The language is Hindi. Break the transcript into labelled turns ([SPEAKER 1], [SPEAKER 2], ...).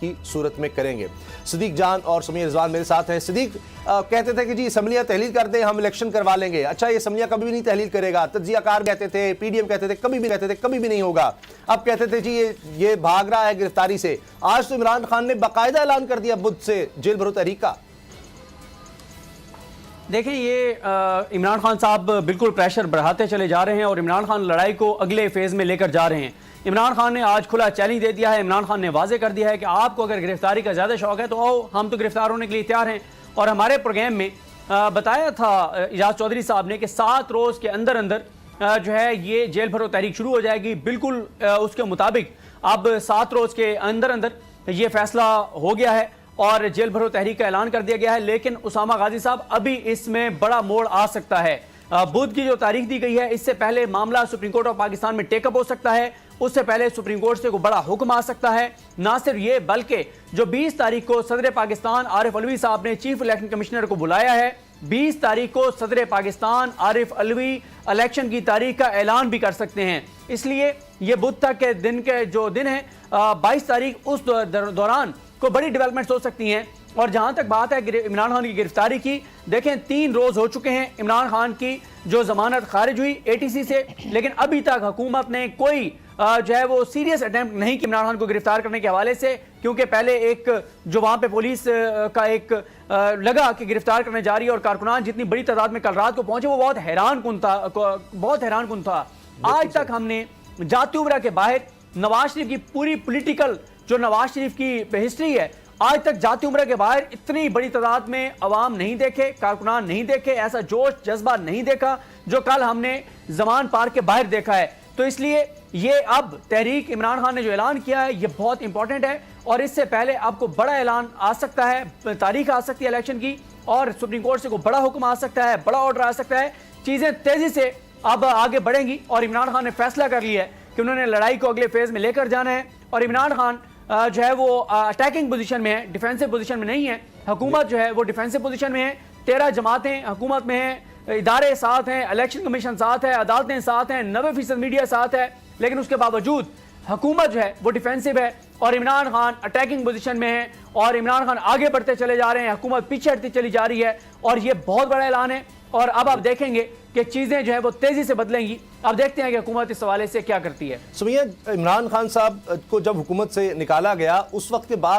[SPEAKER 1] की सूरत में करेंगे। सिद्दीक जान और सुमीर रिजवान मेरे साथ हैं। सिद्दीक कहते थे कि जी असम्बलियां तहलील कर दें, हम इलेक्शन करवा लेंगे। अच्छा, ये असम्बलियां कभी भी नहीं तहलील करेगा। तज्जियाकार कहते थे, पीडीएम कहते थे, कभी भी नहीं होगा। अब कहते थे जी ये भाग रहा है गिरफ्तारी से। आज तो इमरान खान ने बाकायदा ऐलान कर दिया बुध से जेल भरो तहरीक का।
[SPEAKER 2] देखें, ये इमरान खान साहब बिल्कुल प्रेशर बढ़ाते चले जा रहे हैं और इमरान खान लड़ाई को अगले फेज में लेकर जा रहे हैं। इमरान खान ने आज खुला चैलेंज दे दिया है। इमरान खान ने वाजे कर दिया है कि आपको अगर गिरफ्तारी का ज़्यादा शौक है तो आओ, हम तो गिरफ्तार होने के लिए तैयार हैं। और हमारे प्रोग्राम में बताया था इजाज़ चौधरी साहब ने कि 7 रोज़ के अंदर अंदर जो है ये जेल भरो तहरीक शुरू हो जाएगी। बिल्कुल उसके मुताबिक अब 7 रोज़ के अंदर अंदर ये फैसला हो गया है और जेल भरो तहरीक का ऐलान कर दिया गया है। लेकिन उसामा गाजी साहब, अभी इसमें बड़ा मोड़ आ सकता है। बुध की जो तारीख दी गई है, इससे पहले मामला सुप्रीम कोर्ट ऑफ पाकिस्तान में टेकअप हो सकता है। उससे पहले सुप्रीम कोर्ट से कोई बड़ा हुक्म आ सकता है। ना सिर्फ ये, बल्कि जो 20 तारीख को सदर पाकिस्तान आरिफ अलवी साहब ने चीफ इलेक्शन कमिश्नर को बुलाया है, 20 तारीख को सदर पाकिस्तान आरिफ अलवी इलेक्शन की तारीख का ऐलान भी कर सकते हैं। इसलिए ये बुध तक के दिन है 22 तारीख, उस दौरान को बड़ी डेवलपमेंट्स हो सकती हैं। और जहां तक बात है इमरान खान की गिरफ्तारी की, देखें 3 रोज हो चुके हैं इमरान खान की जो जमानत खारिज हुई एटीसी से, लेकिन अभी तक हुकूमत ने कोई जो है वो सीरियस अटेम्प्ट नहीं किया इमरान खान को गिरफ्तार करने के हवाले से। क्योंकि पहले एक जो वहां पे पुलिस का एक लगा कि गिरफ्तार करने जा रही है और कारकुनान जितनी बड़ी तादाद में कल रात को पहुंचे, वो बहुत हैरान कुन था। आज तक हमने जाती उमरा के बाहर नवाज शरीफ की पूरी पॉलिटिकल जो नवाज शरीफ की हिस्ट्री है, आज तक जाती उम्र के बाहर इतनी बड़ी तादाद में अवाम नहीं देखे, कारकुनान नहीं देखे, ऐसा जोश जज्बा नहीं देखा जो कल हमने जमान पार्क के बाहर देखा है। तो इसलिए ये अब तहरीक इमरान खान ने जो ऐलान किया है ये बहुत इंपॉर्टेंट है। और इससे पहले आपको बड़ा ऐलान आ सकता है, तारीख आ सकती है इलेक्शन की, और सुप्रीम कोर्ट से कोई बड़ा हुक्म आ सकता है, बड़ा ऑर्डर आ सकता है। चीजें तेजी से अब आगे बढ़ेंगी और इमरान खान ने फैसला कर लिया है कि उन्होंने लड़ाई को अगले फेज में लेकर जाना है। और इमरान खान जो है वो अटैकिंग पोजीशन में है, डिफेंसिव पोजीशन में नहीं है। हुकूमत जो है वो डिफेंसिव पोजीशन में है। 13 जमातें हुकूमत में हैं, इदारे साथ हैं, इलेक्शन कमीशन साथ है, अदालतें साथ हैं, 90% मीडिया साथ है, लेकिन उसके बावजूद हुकूमत जो है वो डिफेंसिव है और इमरान खान अटैकिंग पोजीशन में है। और इमरान खान आगे बढ़ते चले जा रहे हैं, हुकूमत पीछे हटती चली जा रही है और ये बहुत बड़ा ऐलान है। और अब आप देखेंगे कि चीजें जो है वो तेजी से बदलेंगी। अब देखते हैं कि हुकूमत इस हवाले से क्या करती है।
[SPEAKER 1] सुमिया, इमरान खान साहब को जब हुकूमत से निकाला गया उस वक्त के बाद